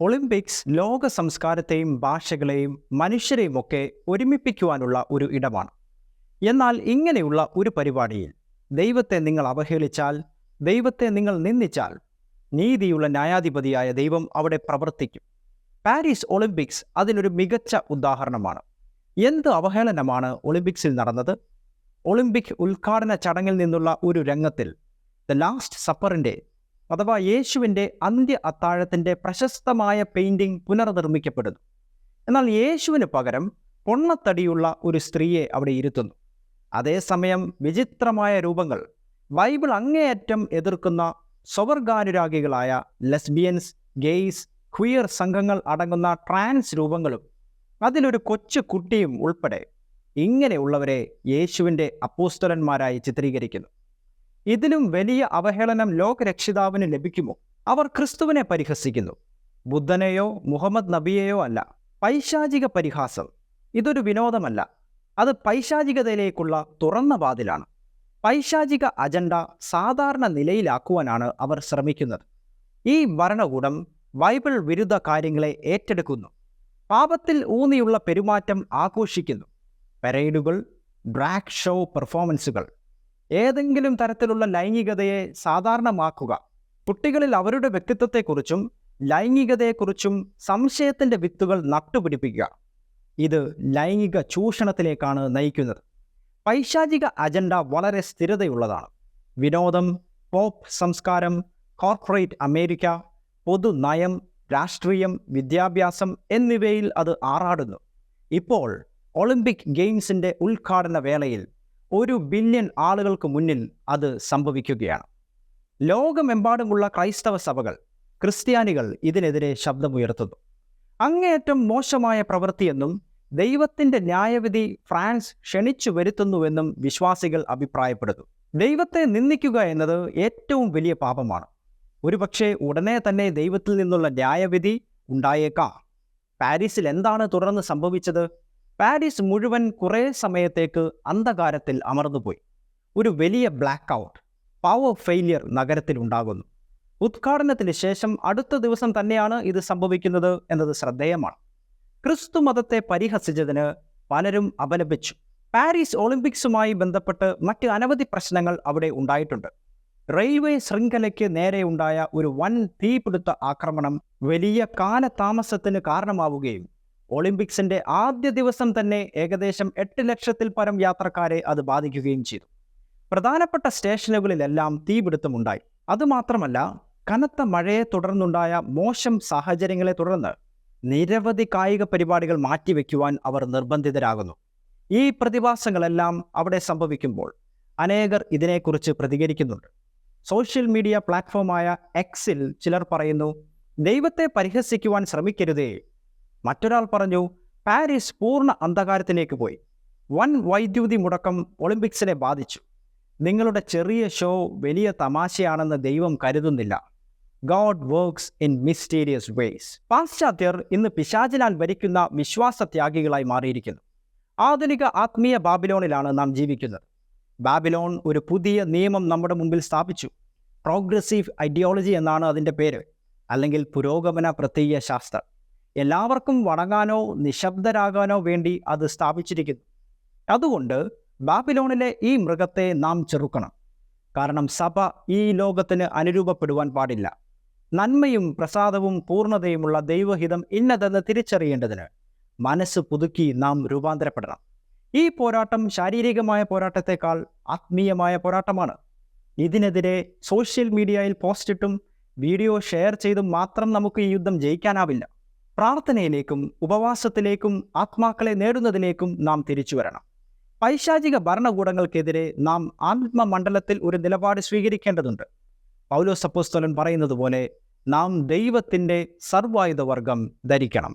Olympics ലോക സംസ്കാരത്തെയും ഭാഷകളെയും മനുഷ്യരെയും ഒക്കെ ഒരുമിപ്പിക്കുവാനുള്ള ഒരു ഇടമാണ്. എന്നാൽ ഇങ്ങനെയുള്ള ഒരു പരിപാടിയിൽ ദൈവത്തെ നിങ്ങൾ അവഹേളിച്ചാൽ, ദൈവത്തെ നിങ്ങൾ നിന്ദിച്ചാൽ, നീതിയുള്ള ന്യായാധിപതിയായ ദൈവം അവിടെ പ്രവർത്തിക്കും. പാരീസ് ഒളിമ്പിക്സ് അതിനൊരു മികച്ച ഉദാഹരണമാണ്. എന്ത് അവഹേളനമാണ് ഒളിമ്പിക്സിൽ നടന്നത്? ഒളിമ്പിക് ഉദ്ഘാടന ചടങ്ങിൽ നിന്നുള്ള ഒരു രംഗത്തിൽ ദ ലാസ്റ്റ് സപ്പറിൻ്റെ അഥവാ യേശുവിൻ്റെ അന്ത്യ അത്താഴത്തിൻ്റെ പ്രശസ്തമായ പെയിൻറ്റിംഗ് പുനർനിർമ്മിക്കപ്പെടുന്നു. എന്നാൽ യേശുവിന് പകരം പൊണ്ണത്തടിയുള്ള ഒരു സ്ത്രീയെ അവിടെ ഇരുത്തുന്നു. അതേസമയം വിചിത്രമായ രൂപങ്ങൾ, ബൈബിൾ അങ്ങേയറ്റം എതിർക്കുന്ന സ്വവർഗാനുരാഗികളായ ലെസ്ബിയൻസ്, ഗെയ്സ്, ക്വിയർ സംഘങ്ങൾ അടങ്ങുന്ന ട്രാൻസ് രൂപങ്ങളും അതിലൊരു കൊച്ചു കുട്ടിയും ഉൾപ്പെടെ ഇങ്ങനെയുള്ളവരെ യേശുവിൻ്റെ അപ്പോസ്തലന്മാരായി ചിത്രീകരിക്കുന്നു. ഇതിലും വലിയ അവഹേളനം ലോകരക്ഷിതാവിന് ലഭിക്കുമോ? അവർ ക്രിസ്തുവിനെ പരിഹസിക്കുന്നു, ബുദ്ധനെയോ മുഹമ്മദ് നബിയെയോ അല്ല. പൈശാചിക പരിഹാസം ഇതൊരു വിനോദമല്ല, അത് പൈശാചികതയിലേക്കുള്ള തുറന്ന വാതിലാണ്. പൈശാചിക അജണ്ട സാധാരണ നിലയിലാക്കുവാനാണ് അവർ ശ്രമിക്കുന്നത്. ഈ ഭരണകൂടം ബൈബിൾ വിരുദ്ധ കാര്യങ്ങളെ ഏറ്റെടുക്കുന്നു, പാപത്തിൽ ഊന്നിയുള്ള പെരുമാറ്റം ആഘോഷിക്കുന്നു. പരേഡുകൾ, ഡ്രാഗ് ഷോ പെർഫോമൻസുകൾ, ഏതെങ്കിലും തരത്തിലുള്ള ലൈംഗികതയെ സാധാരണമാക്കുക, കുട്ടികളിൽ അവരുടെ വ്യക്തിത്വത്തെക്കുറിച്ചും ലൈംഗികതയെക്കുറിച്ചും സംശയത്തിൻ്റെ വിത്തുകൾ നട്ടുപിടിപ്പിക്കുക, ഇത് ലൈംഗിക ചൂഷണത്തിലേക്കാണ് നയിക്കുന്നത്. പൈശാചിക അജണ്ട വളരെ സ്ഥിരതയുള്ളതാണ്. വിനോദം, പോപ്പ് സംസ്കാരം, കോർപ്പറേറ്റ് അമേരിക്ക, പൊതുനയം, രാഷ്ട്രീയം, വിദ്യാഭ്യാസം എന്നിവയിൽ അത് ആറാടുന്നു. ഇപ്പോൾ ഒളിമ്പിക് ഗെയിംസിൻ്റെ ഉദ്ഘാടന വേളയിൽ 1 ബില്യൺ ആളുകൾക്ക് മുന്നിൽ അത് സംഭവിക്കുകയാണ്. ലോകമെമ്പാടുമുള്ള ക്രൈസ്തവ സഭകൾ, ക്രിസ്ത്യാനികൾ ഇതിനെതിരെ ശബ്ദമുയർത്തുന്നു. അങ്ങേയറ്റം മോശമായ പ്രവൃത്തിയെന്നും ദൈവത്തിൻ്റെ ന്യായവിധി ഫ്രാൻസ് ക്ഷണിച്ചു വരുത്തുന്നുവെന്നും വിശ്വാസികൾ അഭിപ്രായപ്പെടുന്നു. ദൈവത്തെ നിന്ദിക്കുക എന്നത് ഏറ്റവും വലിയ പാപമാണ്. ഒരുപക്ഷെ ഉടനെ തന്നെ ദൈവത്തിൽ നിന്നുള്ള ന്യായവിധി ഉണ്ടായേക്കാം. പാരീസിൽ എന്താണ് തുടർന്ന് സംഭവിച്ചത്? പാരീസ് മുഴുവൻ കുറേ സമയത്തേക്ക് അന്ധകാരത്തിൽ അമർന്നുപോയി. ഒരു വലിയ ബ്ലാക്ക് ഔട്ട്, പവർ ഫെയിലിയർ നഗരത്തിൽ ഉണ്ടാകുന്നു. ഉദ്ഘാടനത്തിന് ശേഷം അടുത്ത ദിവസം തന്നെയാണ് ഇത് സംഭവിക്കുന്നത് എന്നത് ശ്രദ്ധേയമാണ്. ക്രിസ്തു മതത്തെ പരിഹസിച്ചതിന് പലരും അപലപിച്ചു. പാരീസ് ഒളിമ്പിക്സുമായി ബന്ധപ്പെട്ട് മറ്റ് അനവധി പ്രശ്നങ്ങൾ അവിടെ ഉണ്ടായിട്ടുണ്ട്. റെയിൽവേ ശൃംഖലയ്ക്ക് നേരെയുണ്ടായ ഒരു വൻ തീപിടുത്ത ആക്രമണം വലിയ കാലതാമസത്തിന് കാരണമാവുകയും ഒളിമ്പിക്സിൻ്റെ ആദ്യ ദിവസം തന്നെ ഏകദേശം 8 ലക്ഷത്തിൽ പരം യാത്രക്കാരെ അത് ബാധിക്കുകയും ചെയ്തു. പ്രധാനപ്പെട്ട സ്റ്റേഷനുകളിലെല്ലാം തീപിടുത്തമുണ്ടായി. അതുമാത്രമല്ല, കനത്ത മഴയെ തുടർന്നുണ്ടായ മോശം സാഹചര്യങ്ങളെ തുടർന്ന് നിരവധി കായിക പരിപാടികൾ മാറ്റിവെക്കുവാൻ അവർ നിർബന്ധിതരാകുന്നു. ഈ പ്രതിഭാസങ്ങളെല്ലാം അവിടെ സംഭവിക്കുമ്പോൾ അനേകർ ഇതിനെക്കുറിച്ച് പ്രതികരിക്കുന്നുണ്ട്. സോഷ്യൽ മീഡിയ പ്ലാറ്റ്ഫോമായ എക്സിൽ ചിലർ പറയുന്നു, ദൈവത്തെ പരിഹസിക്കുവാൻ ശ്രമിക്കരുതേ. മറ്റൊരാൾ പറഞ്ഞു, പാരീസ് പൂർണ്ണ അന്ധകാരത്തിലേക്ക് പോയി. വൻ വൈദ്യുതി മുടക്കം ഒളിമ്പിക്സിനെ ബാധിച്ചു. നിങ്ങളുടെ ചെറിയ ഷോ വലിയ തമാശയാണെന്ന് ദൈവം കരുതുന്നില്ല. God works in mysterious ways. പാശ്ചാത്യർ ഇന്ന് പിശാചിനാൽ ഭരിക്കുന്ന വിശ്വാസത്യാഗികളായി മാറിയിരിക്കുന്നു. ആധുനിക ആത്മീയ ബാബിലോണിലാണ് നാം ജീവിക്കുന്നത്. ബാബിലോൺ ഒരു പുതിയ നിയമം നമ്മുടെ മുമ്പിൽ സ്ഥാപിച്ചു. പ്രോഗ്രസീവ് ഐഡിയോളജി എന്നാണ് അതിൻ്റെ പേര്, അല്ലെങ്കിൽ പുരോഗമന പ്രത്യയ ശാസ്ത്രം. എല്ലാവർക്കും വണങ്ങാനോ നിശബ്ദരാകാനോ വേണ്ടി അത് സ്ഥാപിച്ചിരിക്കുന്നു. അതുകൊണ്ട് ബാബിലോണിലെ ഈ മൃഗത്തെ നാം ചെറുക്കണം. കാരണം സഭ ഈ ലോകത്തിന് അനുരൂപപ്പെടുവാൻ പാടില്ല. നന്മയും പ്രസാദവും പൂർണ്ണതയുമുള്ള ദൈവഹിതം ഇന്നതെന്ന് തിരിച്ചറിയേണ്ടതിന് മനസ്സ് പുതുക്കി നാം രൂപാന്തരപ്പെടണം. ഈ പോരാട്ടം ശാരീരികമായ പോരാട്ടത്തെക്കാൾ ആത്മീയമായ പോരാട്ടമാണ്. ഇതിനെതിരെ സോഷ്യൽ മീഡിയയിൽ പോസ്റ്റിട്ടും വീഡിയോ ഷെയർ ചെയ്തും മാത്രം നമുക്ക് ഈ യുദ്ധം ജയിക്കാനാവില്ല. പ്രാർത്ഥനയിലേക്കും ഉപവാസത്തിലേക്കും ആത്മാക്കളെ നേടുന്നതിലേക്കും നാം തിരിച്ചു വരണം. പൈശാചിക ഭരണകൂടങ്ങൾക്കെതിരെ നാം ആത്മമണ്ഡലത്തിൽ ഒരു നിലപാട് സ്വീകരിക്കേണ്ടതുണ്ട്. പൗലോസ് അപ്പോസ്തലൻ പറയുന്നത് പോലെ നാം ദൈവത്തിൻ്റെ സർവായുധവർഗം ധരിക്കണം.